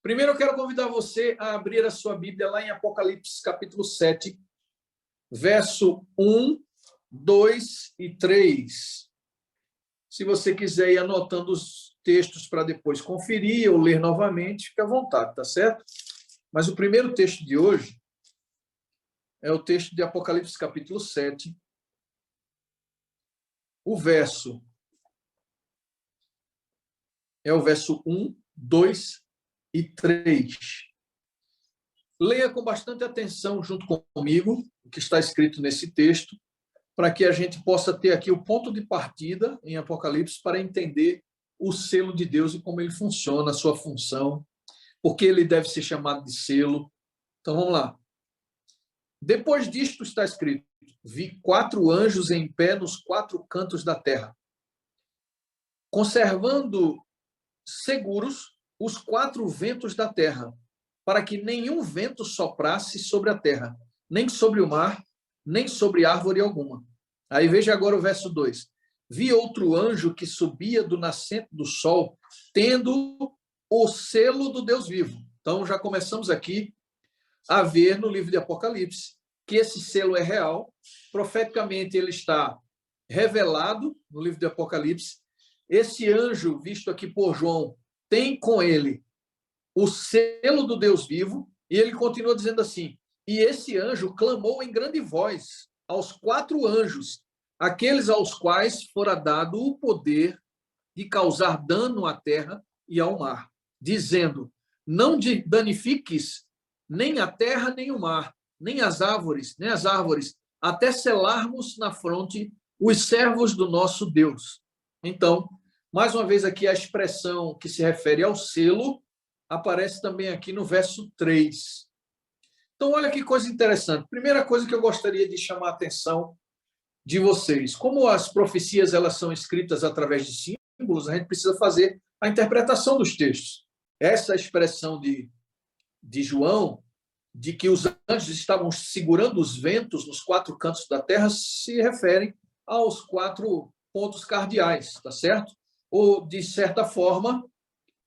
Primeiro, eu quero convidar você a abrir a sua Bíblia lá em Apocalipse, capítulo 7, verso 1, 2 e 3. Se você quiser ir anotando os textos para depois conferir ou ler novamente, fique à vontade, tá certo? Mas o primeiro texto de hoje é o texto de Apocalipse, capítulo 7, o verso é o verso 1, 2 e 3. Leia com bastante atenção junto comigo o que está escrito nesse texto, para que a gente possa ter aqui o ponto de partida em Apocalipse para entender o selo de Deus e como ele funciona, a sua função, porque ele deve ser chamado de selo. Então vamos lá. Depois disto está escrito: vi 4 anjos em pé nos 4 cantos da terra, conservando seguros os 4 ventos da terra, para que nenhum vento soprasse sobre a terra, nem sobre o mar, nem sobre árvore alguma. Aí veja agora o verso 2. Vi outro anjo que subia do nascente do sol, tendo o selo do Deus vivo. Então já começamos aqui a ver no livro de Apocalipse que esse selo é real. Profeticamente ele está revelado no livro de Apocalipse. Esse anjo, visto aqui por João, tem com ele o selo do Deus vivo, e ele continua dizendo assim: e esse anjo clamou em grande voz aos 4 anjos, aqueles aos quais fora dado o poder de causar dano à terra e ao mar, dizendo: não danifiques nem a terra, nem o mar, nem as árvores, até selarmos na fronte os servos do nosso Deus. Então, mais uma vez aqui a expressão que se refere ao selo aparece também aqui no verso 3. Então, olha que coisa interessante. Primeira coisa que eu gostaria de chamar a atenção de vocês. Como as profecias elas são escritas através de símbolos, a gente precisa fazer a interpretação dos textos. Essa expressão de João, de que os anjos estavam segurando os ventos nos 4 cantos da terra, se refere aos 4 pontos cardeais, tá certo? Ou, de certa forma,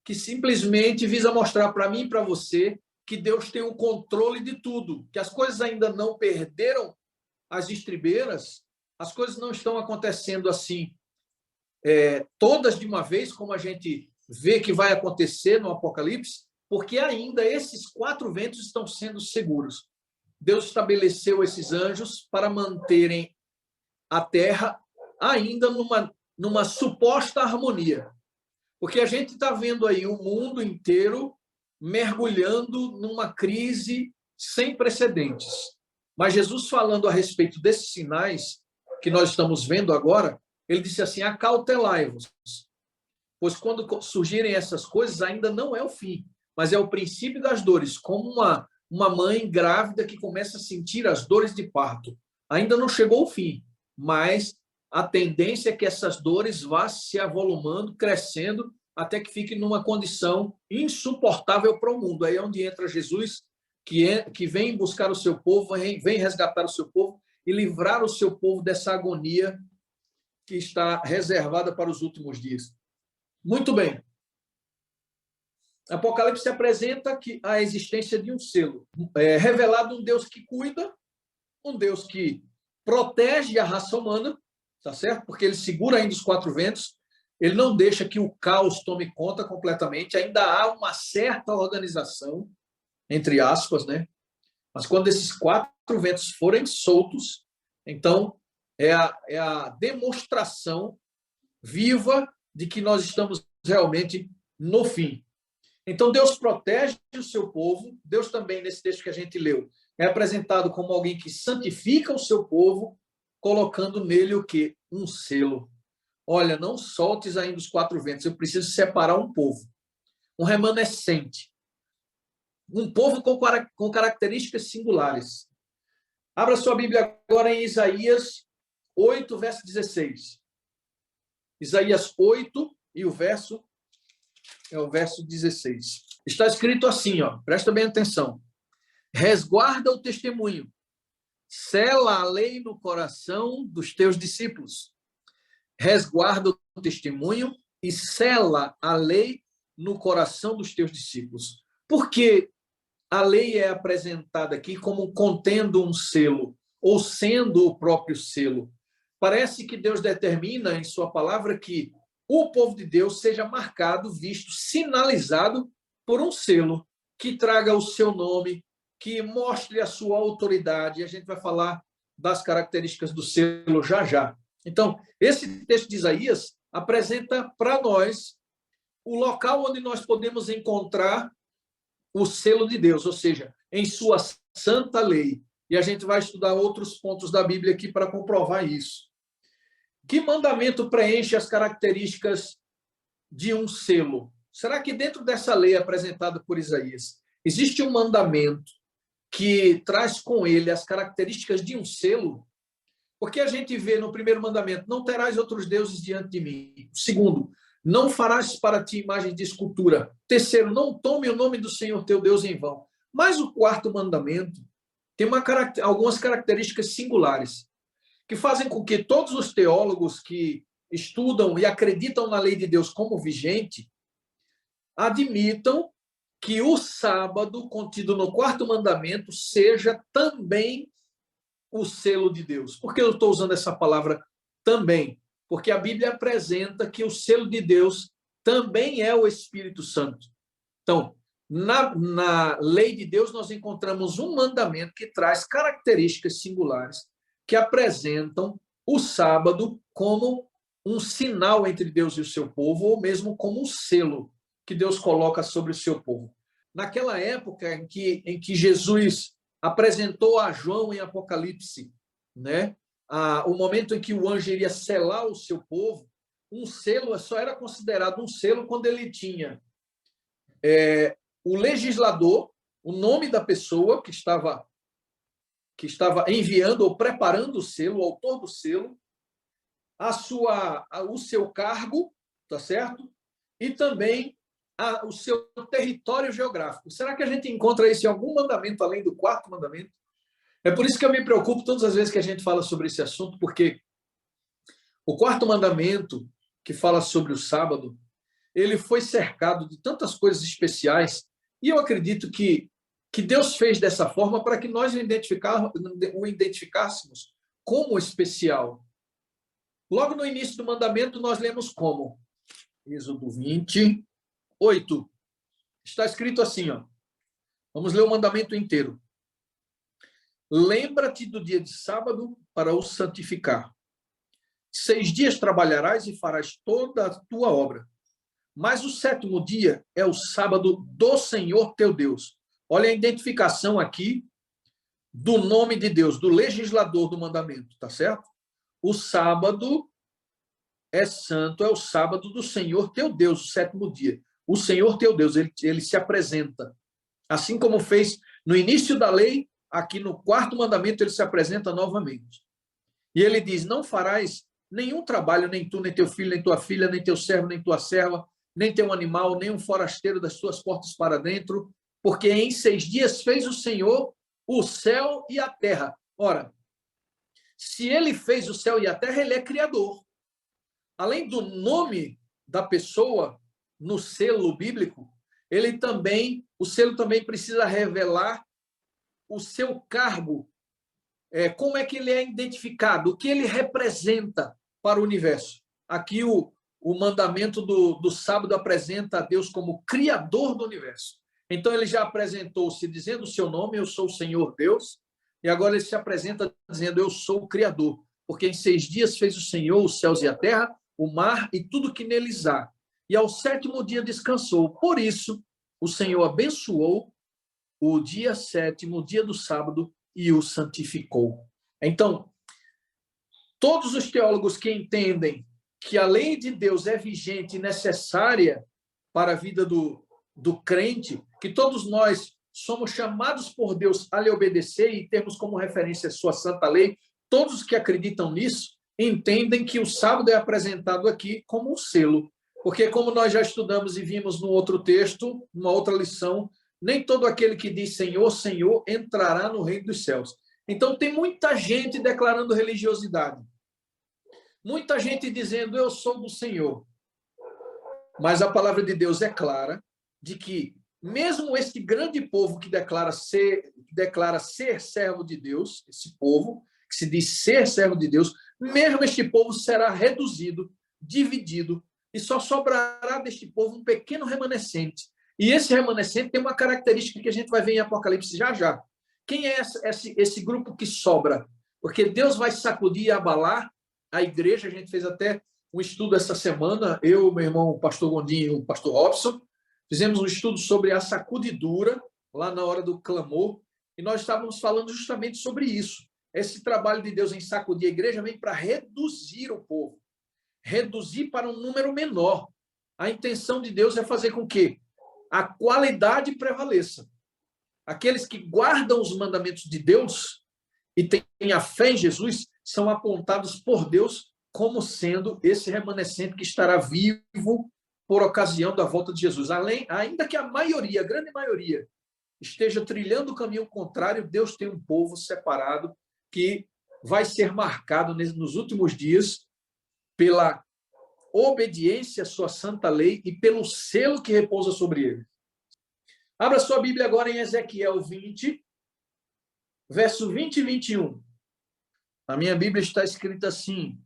que simplesmente visa mostrar para mim e para você que Deus tem o controle de tudo, que as coisas ainda não perderam as estribeiras, as coisas não estão acontecendo assim, todas de uma vez, como a gente vê que vai acontecer no Apocalipse, porque ainda esses 4 ventos estão sendo seguros. Deus estabeleceu esses anjos para manterem a terra ainda numa suposta harmonia. Porque a gente está vendo aí o mundo inteiro mergulhando numa crise sem precedentes. Mas Jesus, falando a respeito desses sinais que nós estamos vendo agora, ele disse assim: acautelai-vos, pois quando surgirem essas coisas ainda não é o fim, mas é o princípio das dores, como uma mãe grávida que começa a sentir as dores de parto. Ainda não chegou o fim, mas a tendência é que essas dores vá se avolumando, crescendo, até que fique numa condição insuportável para o mundo. Aí é onde entra Jesus, que vem buscar o seu povo, vem resgatar o seu povo e livrar o seu povo dessa agonia que está reservada para os últimos dias. Muito bem. Apocalipse apresenta a existência de um selo. Revelado um Deus que cuida, um Deus que protege a raça humana, tá certo? Porque ele segura ainda os 4 ventos, ele não deixa que o caos tome conta completamente, ainda há uma certa organização, entre aspas, né? Mas quando esses 4 ventos forem soltos, então é a demonstração viva de que nós estamos realmente no fim. Então Deus protege o seu povo. Deus também, nesse texto que a gente leu, é apresentado como alguém que santifica o seu povo, colocando nele o quê? Um selo. Olha, não soltes ainda os 4 ventos, eu preciso separar um povo, um remanescente, um povo com características singulares. Abra sua Bíblia agora em Isaías 8, verso 16. Isaías 8 e o verso é o verso 16. Está escrito assim, ó, presta bem atenção. Resguarda o testemunho, sela a lei no coração dos teus discípulos. Resguarda o testemunho e sela a lei no coração dos teus discípulos. Por que a lei é apresentada aqui como contendo um selo, ou sendo o próprio selo? Parece que Deus determina em sua palavra que o povo de Deus seja marcado, visto, sinalizado por um selo que traga o seu nome, que mostre a sua autoridade. A gente vai falar das características do selo já já. Então, esse texto de Isaías apresenta para nós o local onde nós podemos encontrar o selo de Deus, ou seja, em sua santa lei. E a gente vai estudar outros pontos da Bíblia aqui para comprovar isso. Que mandamento preenche as características de um selo? Será que dentro dessa lei apresentada por Isaías, existe um mandamento que traz com ele as características de um selo? Porque a gente vê no primeiro mandamento, não terás outros deuses diante de mim. Segundo, não farás para ti imagem de escultura. Terceiro, não tome o nome do Senhor teu Deus em vão. Mas o quarto mandamento tem algumas características singulares, que fazem com que todos os teólogos que estudam e acreditam na lei de Deus como vigente, admitam que o sábado, contido no quarto mandamento, seja também o selo de Deus. Por que eu estou usando essa palavra também? Porque a Bíblia apresenta que o selo de Deus também é o Espírito Santo. Então, na lei de Deus, nós encontramos um mandamento que traz características singulares que apresentam o sábado como um sinal entre Deus e o seu povo, ou mesmo como um selo que Deus coloca sobre o seu povo. Naquela época em que Jesus apresentou a João em Apocalipse, né, o momento em que o anjo iria selar o seu povo, um selo só era considerado um selo quando ele tinha o legislador, o nome da pessoa que estava enviando ou preparando o selo, o autor do selo, o seu cargo, tá certo? E também o seu território geográfico. Será que a gente encontra isso em algum mandamento além do quarto mandamento? É por isso que eu me preocupo todas as vezes que a gente fala sobre esse assunto, porque o quarto mandamento, que fala sobre o sábado, ele foi cercado de tantas coisas especiais, e eu acredito que Deus fez dessa forma para que nós o identificássemos como especial. Logo no início do mandamento, nós lemos como? Êxodo 28. Está escrito assim, ó. Vamos ler o mandamento inteiro. Lembra-te do dia de sábado para o santificar. 6 dias trabalharás e farás toda a tua obra. Mas o 7º dia é o sábado do Senhor teu Deus. Olha a identificação aqui do nome de Deus, do legislador do mandamento, tá certo? O sábado é santo, é o sábado do Senhor teu Deus, o 7º dia. O Senhor teu Deus, ele se apresenta. Assim como fez no início da lei, aqui no 4º mandamento ele se apresenta novamente. E ele diz, não farás nenhum trabalho, nem tu, nem teu filho, nem tua filha, nem teu servo, nem tua serva, nem teu animal, nem um forasteiro das tuas portas para dentro, porque em 6 dias fez o Senhor o céu e a terra. Ora, se ele fez o céu e a terra, ele é criador. Além do nome da pessoa no selo bíblico, o selo também precisa revelar o seu cargo, como é que ele é identificado, o que ele representa para o universo. Aqui o mandamento do sábado apresenta a Deus como criador do universo. Então ele já apresentou-se dizendo o seu nome, eu sou o Senhor Deus, e agora ele se apresenta dizendo, eu sou o Criador, porque em 6 dias fez o Senhor os céus e a terra, o mar e tudo que neles há. E ao 7º dia descansou. Por isso, o Senhor abençoou o dia 7º, o dia do sábado, e o santificou. Então, todos os teólogos que entendem que a lei de Deus é vigente e necessária para a vida do crente, que todos nós somos chamados por Deus a lhe obedecer e temos como referência a sua santa lei, todos que acreditam nisso entendem que o sábado é apresentado aqui como um selo, porque como nós já estudamos e vimos no outro texto, numa outra lição, nem todo aquele que diz Senhor, Senhor, entrará no reino dos céus. Então tem muita gente declarando religiosidade, muita gente dizendo eu sou do Senhor, mas a palavra de Deus é clara de que mesmo esse grande povo que declara ser servo de Deus, esse povo que se diz ser servo de Deus, mesmo este povo será reduzido, dividido, e só sobrará deste povo um pequeno remanescente. E esse remanescente tem uma característica que a gente vai ver em Apocalipse já já. Quem é esse grupo que sobra? Porque Deus vai sacudir e abalar a igreja. A gente fez até um estudo essa semana, eu, meu irmão, o pastor Gondim e o pastor Robson, fizemos um estudo sobre a sacudidura, lá na hora do clamor, e nós estávamos falando justamente sobre isso. Esse trabalho de Deus em sacudir a igreja vem para reduzir o povo, reduzir para um número menor. A intenção de Deus é fazer com que a qualidade prevaleça. Aqueles que guardam os mandamentos de Deus e têm a fé em Jesus são apontados por Deus como sendo esse remanescente que estará vivo por ocasião da volta de Jesus. Ainda que a maioria, a grande maioria, esteja trilhando o caminho contrário, Deus tem um povo separado que vai ser marcado nos últimos dias pela obediência à sua santa lei e pelo selo que repousa sobre ele. Abra sua Bíblia agora em Ezequiel 20, verso 20 e 21. Na minha Bíblia está escrito assim: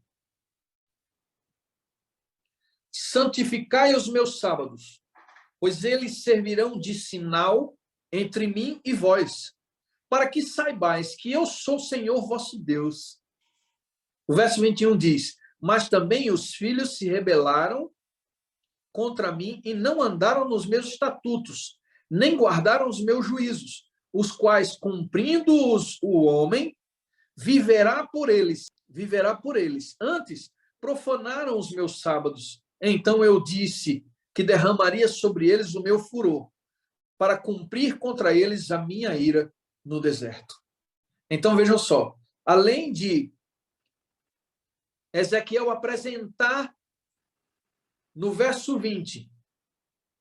santificai os meus sábados, pois eles servirão de sinal entre mim e vós, para que saibais que eu sou o Senhor vosso Deus. O verso 21 diz: mas também os filhos se rebelaram contra mim e não andaram nos meus estatutos, nem guardaram os meus juízos, os quais, cumprindo-os o homem, viverá por eles. Antes, profanaram os meus sábados. Então eu disse que derramaria sobre eles o meu furor, para cumprir contra eles a minha ira no deserto. Então vejam só, além de Ezequiel apresentar no verso 20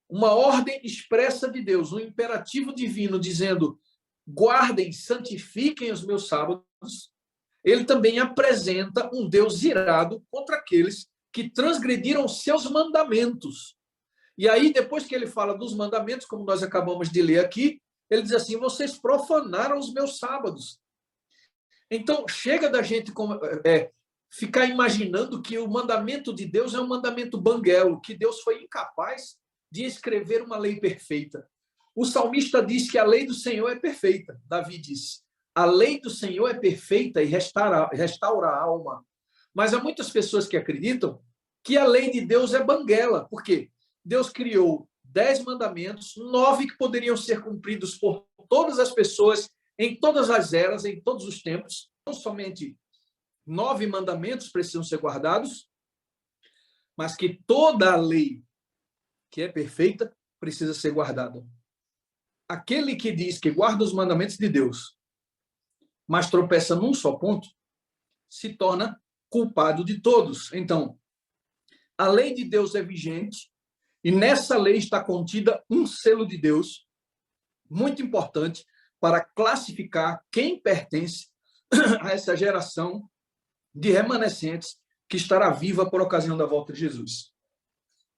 uma ordem expressa de Deus, um imperativo divino dizendo: guardem, santifiquem os meus sábados, ele também apresenta um Deus irado contra aqueles que transgrediram seus mandamentos. E aí, depois que ele fala dos mandamentos, como nós acabamos de ler aqui, ele diz assim: vocês profanaram os meus sábados. Então, chega da gente ficar imaginando que o mandamento de Deus é um mandamento banguelo, que Deus foi incapaz de escrever uma lei perfeita. O salmista diz que a lei do Senhor é perfeita. Davi diz: a lei do Senhor é perfeita e restaura a alma. Mas há muitas pessoas que acreditam que a lei de Deus é banguela. Por quê? Deus criou 10 mandamentos, 9 que poderiam ser cumpridos por todas as pessoas, em todas as eras, em todos os tempos. Não somente 9 mandamentos precisam ser guardados, mas que toda a lei que é perfeita precisa ser guardada. Aquele que diz que guarda os mandamentos de Deus, mas tropeça num só ponto, se torna culpado de todos. Então, a lei de Deus é vigente, e nessa lei está contida um selo de Deus, muito importante, para classificar quem pertence a essa geração de remanescentes que estará viva por ocasião da volta de Jesus.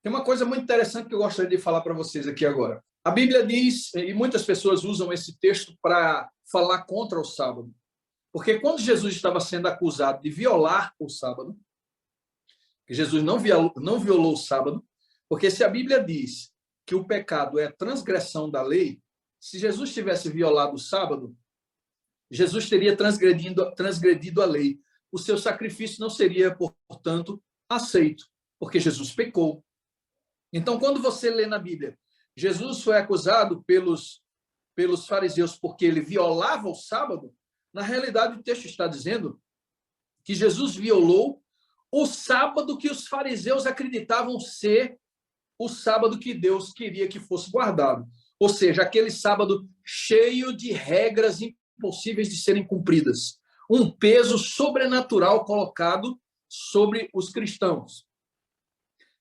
Tem uma coisa muito interessante que eu gostaria de falar para vocês aqui agora. A Bíblia diz, e muitas pessoas usam esse texto para falar contra o sábado, porque quando Jesus estava sendo acusado de violar o sábado, que Jesus não violou o sábado, porque se a Bíblia diz que o pecado é a transgressão da lei, se Jesus tivesse violado o sábado, Jesus teria transgredido a lei. O seu sacrifício não seria, portanto, aceito, porque Jesus pecou. Então, quando você lê na Bíblia, Jesus foi acusado pelos fariseus porque ele violava o sábado, na realidade o texto está dizendo que Jesus violou o sábado que os fariseus acreditavam ser o sábado que Deus queria que fosse guardado. Ou seja, aquele sábado cheio de regras impossíveis de serem cumpridas. Um peso sobrenatural colocado sobre os cristãos.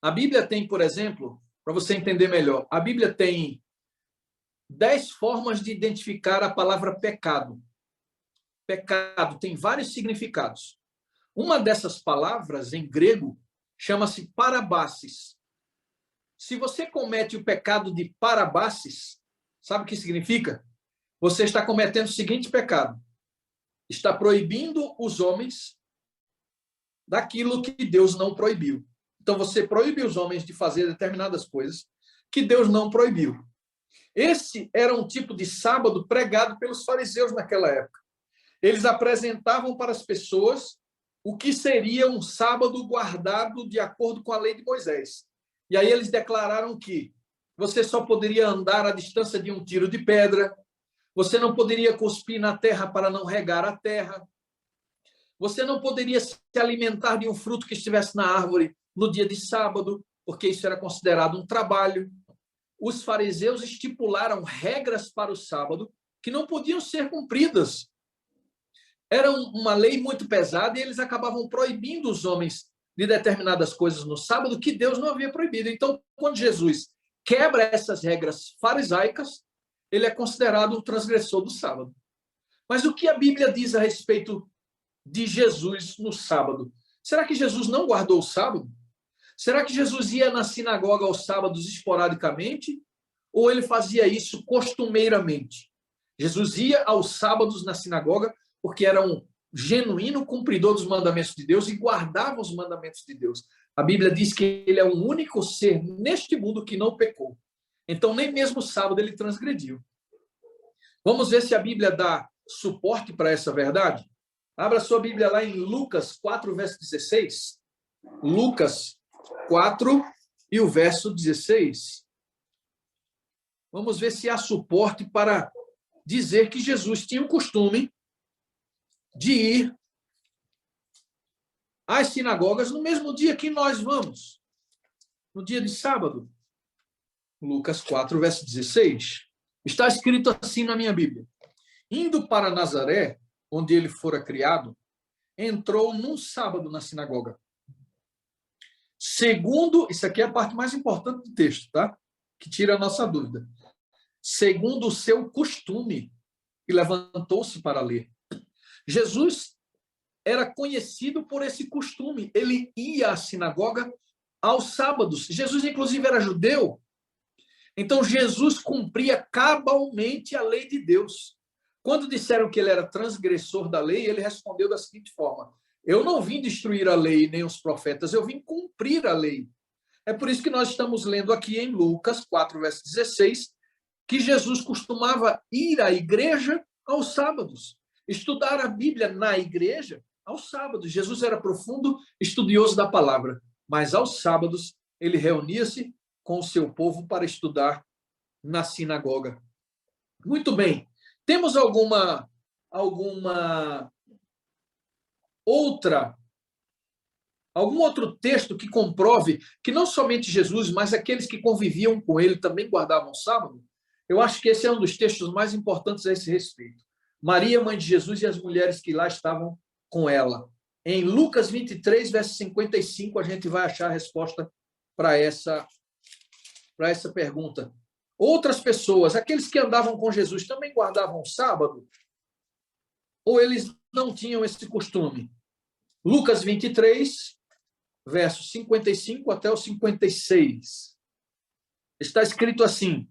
A Bíblia tem, por exemplo, para você entender melhor, a Bíblia tem 10 formas de identificar a palavra pecado. Pecado tem vários significados. Uma dessas palavras, em grego, chama-se parabasis. Se você comete o pecado de parabasis, Sabe o que significa? Você está cometendo o seguinte pecado: está proibindo os homens daquilo que Deus não proibiu. Então, você proíbe os homens de fazer determinadas coisas que Deus não proibiu. Esse era um tipo de sábado pregado pelos fariseus naquela época. Eles apresentavam para as pessoas o que seria um sábado guardado de acordo com a lei de Moisés. E aí eles declararam que você só poderia andar à distância de um tiro de pedra, você não poderia cuspir na terra para não regar a terra, você não poderia se alimentar de um fruto que estivesse na árvore no dia de sábado, porque isso era considerado um trabalho. Os fariseus estipularam regras para o sábado que não podiam ser cumpridas. Era uma lei muito pesada e eles acabavam proibindo os homens de determinadas coisas no sábado que Deus não havia proibido. Então, quando Jesus quebra essas regras farisaicas, ele é considerado um transgressor do sábado. Mas o que a Bíblia diz a respeito de Jesus no sábado? Será que Jesus não guardou o sábado? Será que Jesus ia na sinagoga aos sábados esporadicamente? Ou ele fazia isso costumeiramente? Jesus ia aos sábados na sinagoga porque era um genuíno cumpridor dos mandamentos de Deus e guardava os mandamentos de Deus. A Bíblia diz que ele é o único ser neste mundo que não pecou. Então, nem mesmo o sábado ele transgrediu. Vamos ver se a Bíblia dá suporte para essa verdade? Abra sua Bíblia lá em Lucas 4, verso 16. Lucas 4 e o verso 16. Vamos ver se há suporte para dizer que Jesus tinha o costume de ir às sinagogas no mesmo dia que nós vamos, no dia de sábado. Lucas 4, verso 16. Está escrito assim na minha Bíblia: indo para Nazaré, onde ele fora criado, entrou num sábado na sinagoga. Segundo, isso aqui é a parte mais importante do texto, tá? Que tira a nossa dúvida. Segundo o seu costume, e levantou-se para ler. Jesus era conhecido por esse costume. Ele ia à sinagoga aos sábados. Jesus, inclusive, era judeu. Então, Jesus cumpria cabalmente a lei de Deus. Quando disseram que ele era transgressor da lei, ele respondeu da seguinte forma: eu não vim destruir a lei nem os profetas, eu vim cumprir a lei. É por isso que nós estamos lendo aqui em Lucas 4, verso 16, que Jesus costumava ir à igreja aos sábados, estudar a Bíblia na igreja aos sábados. Jesus era profundo estudioso da palavra, mas aos sábados ele reunia-se com o seu povo para estudar na sinagoga. Muito bem. Temos algum outro texto que comprove que não somente Jesus, mas aqueles que conviviam com ele também guardavam o sábado? Eu acho que esse é um dos textos mais importantes a esse respeito. Maria, mãe de Jesus, e as mulheres que lá estavam com ela. Em Lucas 23, verso 55, a gente vai achar a resposta para essa pergunta. Outras pessoas, aqueles que andavam com Jesus, também guardavam o sábado? Ou eles não tinham esse costume? Lucas 23, versos 55 até o 56. Está escrito assim: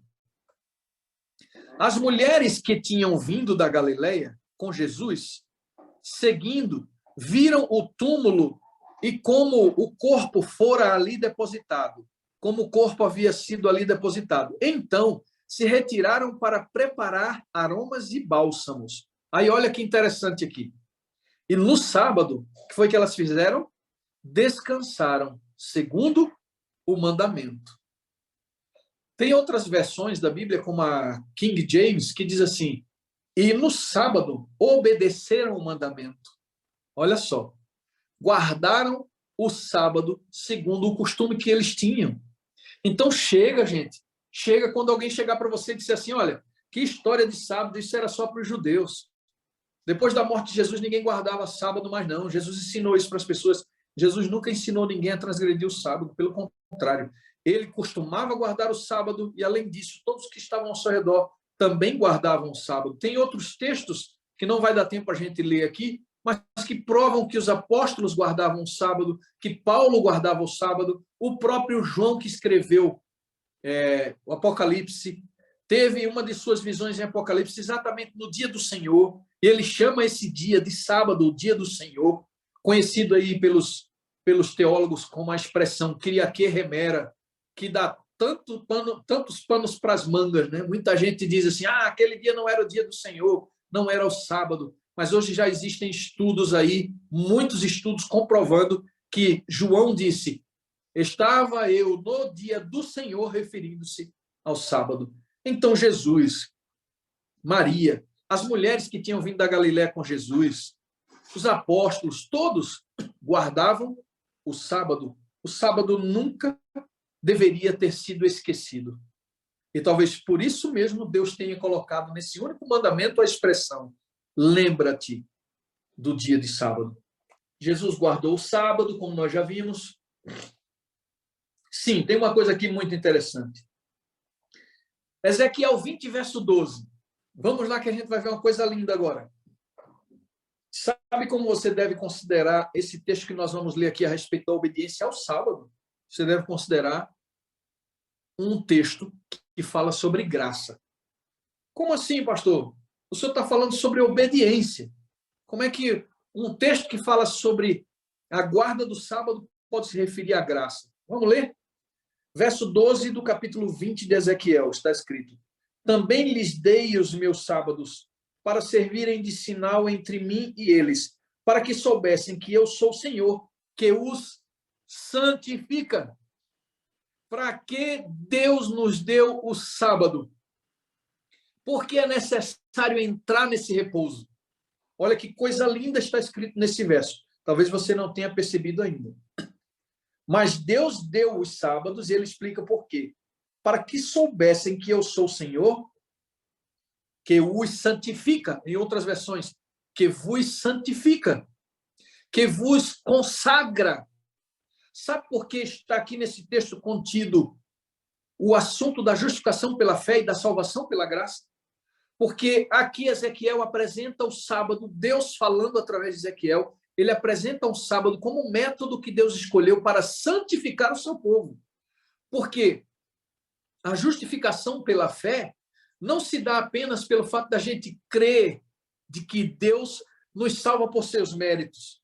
as mulheres que tinham vindo da Galileia com Jesus, seguindo, viram o túmulo e como o corpo fora ali depositado, como o corpo havia sido ali depositado. Então, se retiraram para preparar aromas e bálsamos. Aí, olha que interessante aqui. E no sábado, o que foi que elas fizeram? Descansaram, segundo o mandamento. Tem outras versões da Bíblia, como a King James, que diz assim: e no sábado obedeceram o mandamento. Olha só, guardaram o sábado segundo o costume que eles tinham. Então chega, gente, chega quando alguém chegar para você e disser assim: olha, que história de sábado, isso era só para os judeus. Depois da morte de Jesus, ninguém guardava sábado mais não. Jesus ensinou isso para as pessoas. Jesus nunca ensinou ninguém a transgredir o sábado, pelo contrário. Ele costumava guardar o sábado e, além disso, todos que estavam ao seu redor também guardavam o sábado. Tem outros textos que não vai dar tempo a gente ler aqui, mas que provam que os apóstolos guardavam o sábado, que Paulo guardava o sábado, o próprio João que escreveu o Apocalipse, teve uma de suas visões em Apocalipse exatamente no dia do Senhor, e ele chama esse dia de sábado, o dia do Senhor, conhecido aí pelos teólogos como a expressão Kyriake Remera, que dá tantos panos para as mangas, né? Muita gente diz assim, aquele dia não era o dia do Senhor, não era o sábado, mas hoje já existem estudos aí, muitos estudos comprovando que João disse, estava eu no dia do Senhor, referindo-se ao sábado. Então Jesus, Maria, as mulheres que tinham vindo da Galiléia com Jesus, os apóstolos, todos guardavam o sábado. O sábado nunca deveria ter sido esquecido. E talvez por isso mesmo Deus tenha colocado nesse único mandamento a expressão: lembra-te do dia de sábado. Jesus guardou o sábado, como nós já vimos. Sim, tem uma coisa aqui muito interessante. Ezequiel 20, verso 12. Vamos lá que a gente vai ver uma coisa linda agora. Sabe como você deve considerar esse texto que nós vamos ler aqui a respeito da obediência ao sábado? Você deve considerar um texto que fala sobre graça. Como assim, pastor? O senhor está falando sobre obediência. Como é que um texto que fala sobre a guarda do sábado pode se referir à graça? Vamos ler? Verso 12 do capítulo 20 de Ezequiel, está escrito: também lhes dei os meus sábados para servirem de sinal entre mim e eles, para que soubessem que eu sou o Senhor, que os santifica. Para que Deus nos deu o sábado? Porque é necessário entrar nesse repouso. Olha que coisa linda está escrito nesse verso. Talvez você não tenha percebido ainda. Mas Deus deu os sábados e ele explica por quê. Para que soubessem que eu sou o Senhor, que os santifica, em outras versões, que vos santifica, que vos consagra. Sabe por que está aqui nesse texto contido o assunto da justificação pela fé e da salvação pela graça? Porque aqui Ezequiel apresenta o sábado, Deus falando através de Ezequiel, ele apresenta o sábado como um método que Deus escolheu para santificar o seu povo. Porque a justificação pela fé não se dá apenas pelo fato da gente crer de que Deus nos salva por seus méritos,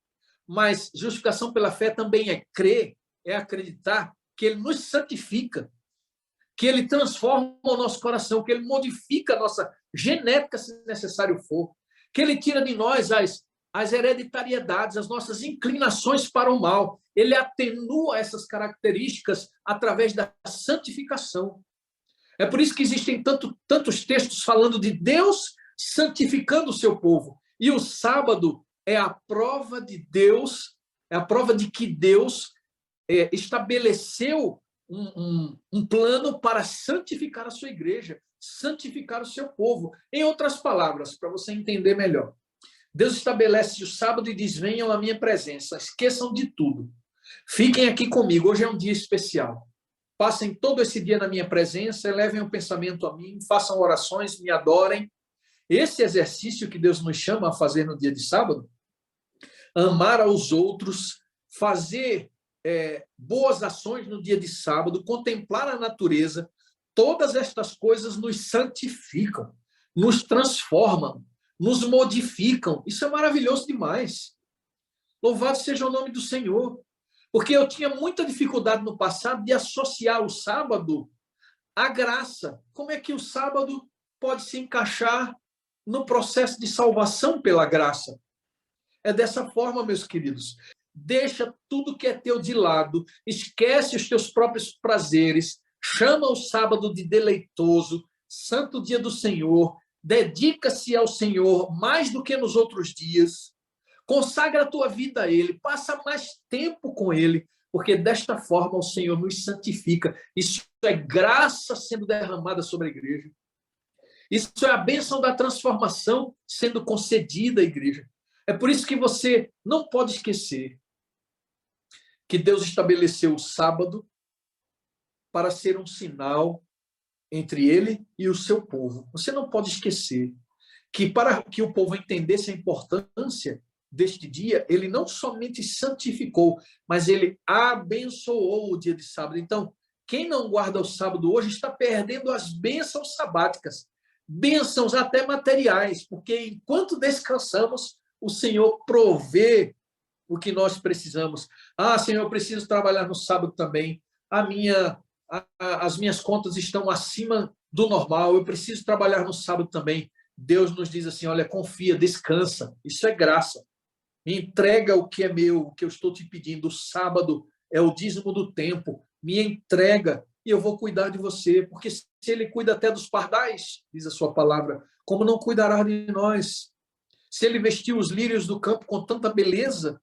mas justificação pela fé também é crer, é acreditar que ele nos santifica, que ele transforma o nosso coração, que ele modifica a nossa genética, se necessário for, que ele tira de nós as hereditariedades, as nossas inclinações para o mal. Ele atenua essas características através da santificação. É por isso que existem tantos textos falando de Deus santificando o seu povo. E o sábado é a prova de Deus, é a prova de que Deus estabeleceu um plano para santificar a sua igreja, santificar o seu povo. Em outras palavras, para você entender melhor, Deus estabelece o sábado e diz: venham à minha presença, esqueçam de tudo. Fiquem aqui comigo, hoje é um dia especial. Passem todo esse dia na minha presença, elevem o pensamento a mim, façam orações, me adorem. Esse exercício que Deus nos chama a fazer no dia de sábado, amar aos outros, fazer boas ações no dia de sábado, contemplar a natureza, todas estas coisas nos santificam, nos transformam, nos modificam. Isso é maravilhoso demais. Louvado seja o nome do Senhor. Porque eu tinha muita dificuldade no passado de associar o sábado à graça. Como é que o sábado pode se encaixar no processo de salvação pela graça? É dessa forma, meus queridos. Deixa tudo que é teu de lado, esquece os teus próprios prazeres, chama o sábado de deleitoso, santo dia do Senhor, dedica-se ao Senhor mais do que nos outros dias, consagra a tua vida a Ele, passa mais tempo com Ele, porque desta forma o Senhor nos santifica. Isso é graça sendo derramada sobre a igreja. Isso é a bênção da transformação sendo concedida à igreja. É por isso que você não pode esquecer que Deus estabeleceu o sábado para ser um sinal entre ele e o seu povo. Você não pode esquecer que para que o povo entendesse a importância deste dia, ele não somente santificou, mas ele abençoou o dia de sábado. Então, Quem não guarda o sábado hoje está perdendo as bênçãos sabáticas, bênçãos até materiais, porque enquanto descansamos, o Senhor provê o que nós precisamos. Ah, Senhor, eu preciso trabalhar no sábado também. As minhas contas estão acima do normal, eu preciso trabalhar no sábado também. Deus nos diz assim, olha, confia, descansa, isso é graça. Me entrega o que é meu, o que eu estou te pedindo. O sábado é o dízimo do tempo. Me entrega e eu vou cuidar de você, porque se ele cuida até dos pardais, diz a sua palavra, como não cuidará de nós? Se ele vestiu os lírios do campo com tanta beleza,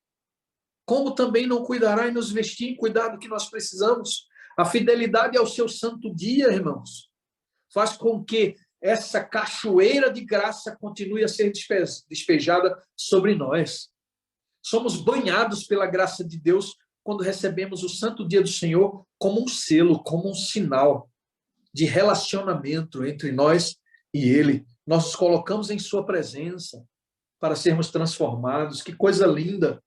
como também não cuidará e nos vestir em cuidar do que nós precisamos? A fidelidade ao seu santo dia, irmãos, faz com que essa cachoeira de graça continue a ser despejada sobre nós. Somos banhados pela graça de Deus quando recebemos o santo dia do Senhor como um selo, como um sinal de relacionamento entre nós e Ele. Nós nos colocamos em sua presença para sermos transformados. Que coisa linda!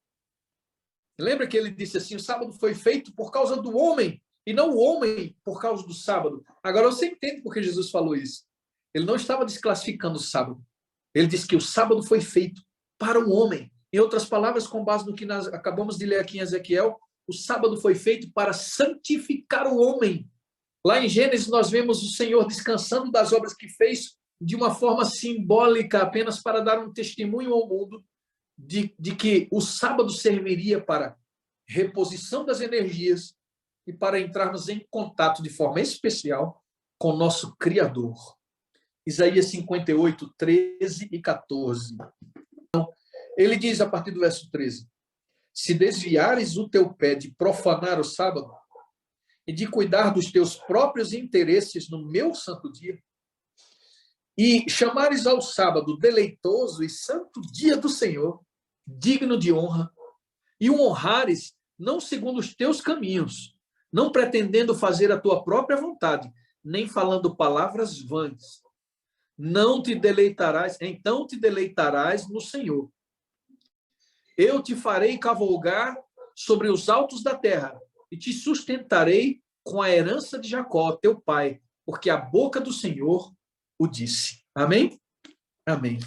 Lembra que ele disse assim, o sábado foi feito por causa do homem, e não o homem por causa do sábado. Agora você entende por que Jesus falou isso. Ele não estava desclassificando o sábado. Ele disse que o sábado foi feito para o homem. Em outras palavras, com base no que nós acabamos de ler aqui em Ezequiel, o sábado foi feito para santificar o homem. Lá em Gênesis, nós vemos o Senhor descansando das obras que fez de uma forma simbólica, apenas para dar um testemunho ao mundo de que o sábado serviria para reposição das energias e para entrarmos em contato de forma especial com o nosso Criador. Isaías 58, 13 e 14. Ele diz a partir do verso 13, se desviares o teu pé de profanar o sábado e de cuidar dos teus próprios interesses no meu santo dia, e chamares ao sábado deleitoso e santo dia do Senhor, digno de honra, e o honrares não segundo os teus caminhos, não pretendendo fazer a tua própria vontade, nem falando palavras vãs, não te deleitarás, então te deleitarás no Senhor. Eu te farei cavalgar sobre os altos da terra e te sustentarei com a herança de Jacó, teu pai, porque a boca do Senhor o disse. Amém? Amém.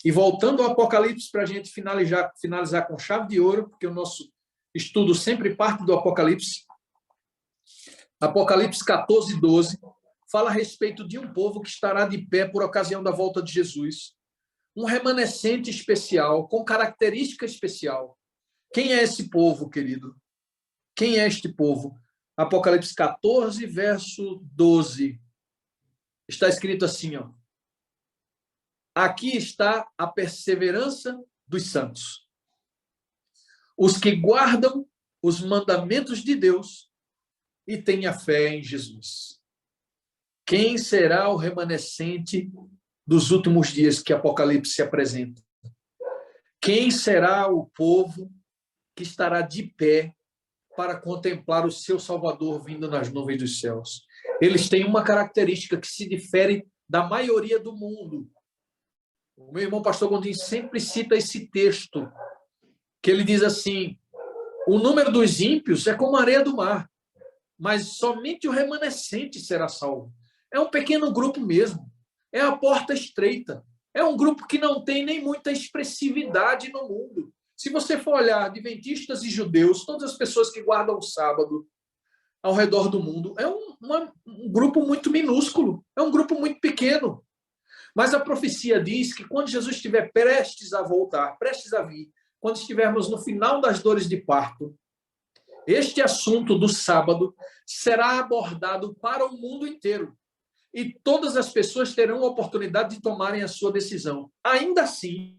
E voltando ao Apocalipse, para a gente finalizar com chave de ouro, porque o nosso estudo sempre parte do Apocalipse. Apocalipse 14, 12, fala a respeito de um povo que estará de pé por ocasião da volta de Jesus. Um remanescente especial, com característica especial. Quem é esse povo, querido? Quem é este povo? Apocalipse 14, verso 12. Está escrito assim, ó. Aqui está a perseverança dos santos. Os que guardam os mandamentos de Deus e têm a fé em Jesus. Quem será o remanescente dos últimos dias que Apocalipse se apresenta? Quem será o povo que estará de pé para contemplar o seu Salvador vindo nas nuvens dos céus? Eles têm uma característica que se difere da maioria do mundo. O meu irmão pastor Gondim sempre cita esse texto, que ele diz assim, o número dos ímpios é como a areia do mar, mas somente o remanescente será salvo. É um pequeno grupo mesmo, é a porta estreita, é um grupo que não tem nem muita expressividade no mundo. Se você for olhar adventistas e judeus, todas as pessoas que guardam o sábado ao redor do mundo, é um grupo muito minúsculo, é um grupo muito pequeno. Mas a profecia diz que quando Jesus estiver prestes a voltar, prestes a vir, quando estivermos no final das dores de parto, este assunto do sábado será abordado para o mundo inteiro. E todas as pessoas terão a oportunidade de tomarem a sua decisão. Ainda assim,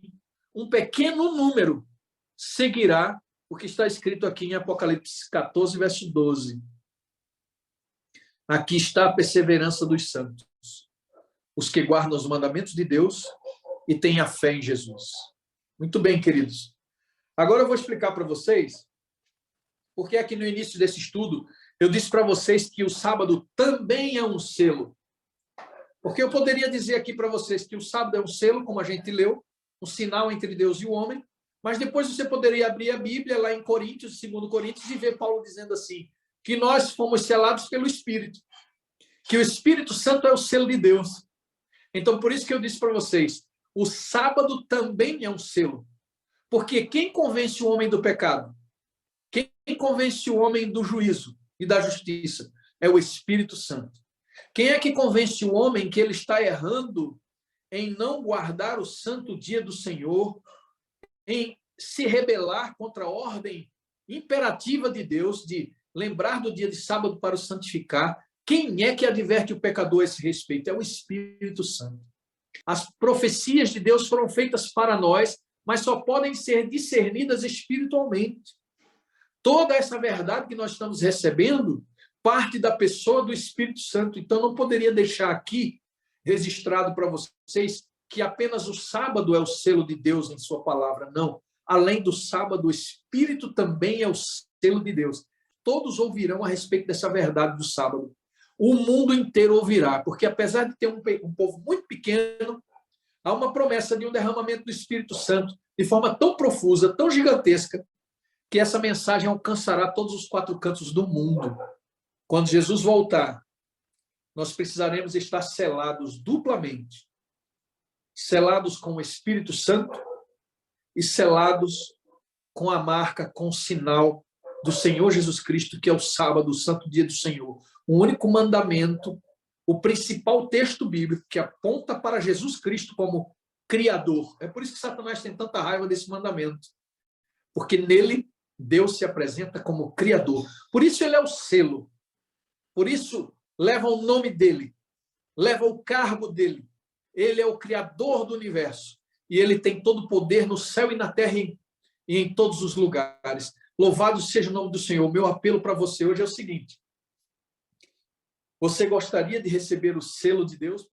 um pequeno número seguirá o que está escrito aqui em Apocalipse 14, verso 12. Aqui está a perseverança dos santos. Os que guardam os mandamentos de Deus e têm a fé em Jesus. Muito bem, queridos. Agora eu vou explicar para vocês porque aqui no início desse estudo eu disse para vocês que o sábado também é um selo. Porque eu poderia dizer aqui para vocês que o sábado é um selo, como a gente leu, um sinal entre Deus e o homem, mas depois você poderia abrir a Bíblia lá em Coríntios, 2 Coríntios, e ver Paulo dizendo assim, que nós fomos selados pelo Espírito, que o Espírito Santo é o selo de Deus. Então, por isso que eu disse para vocês, o sábado também é um selo. Porque quem convence o homem do pecado? Quem convence o homem do juízo e da justiça? É o Espírito Santo. Quem é que convence o homem que ele está errando em não guardar o santo dia do Senhor, em se rebelar contra a ordem imperativa de Deus de lembrar do dia de sábado para o santificar? Quem é que adverte o pecador a esse respeito? É o Espírito Santo. As profecias de Deus foram feitas para nós, mas só podem ser discernidas espiritualmente. Toda essa verdade que nós estamos recebendo parte da pessoa do Espírito Santo. Então, não poderia deixar aqui registrado para vocês que apenas o sábado é o selo de Deus em sua palavra. Não. Além do sábado, o Espírito também é o selo de Deus. Todos ouvirão a respeito dessa verdade do sábado. O mundo inteiro ouvirá, porque apesar de ter um povo muito pequeno, há uma promessa de um derramamento do Espírito Santo de forma tão profusa, tão gigantesca, que essa mensagem alcançará todos os 4 cantos do mundo. Quando Jesus voltar, nós precisaremos estar selados duplamente. Selados com o Espírito Santo e selados com a marca, com o sinal do Senhor Jesus Cristo, que é o sábado, o santo dia do Senhor. O único mandamento, o principal texto bíblico que aponta para Jesus Cristo como Criador. É por isso que Satanás tem tanta raiva desse mandamento. Porque nele Deus se apresenta como Criador. Por isso ele é o selo. Por isso leva o nome dele, leva o cargo dele. Ele é o Criador do universo. E ele tem todo o poder no céu e na terra e em todos os lugares. Louvado seja o nome do Senhor. O meu apelo para você hoje é o seguinte: você gostaria de receber o selo de Deus?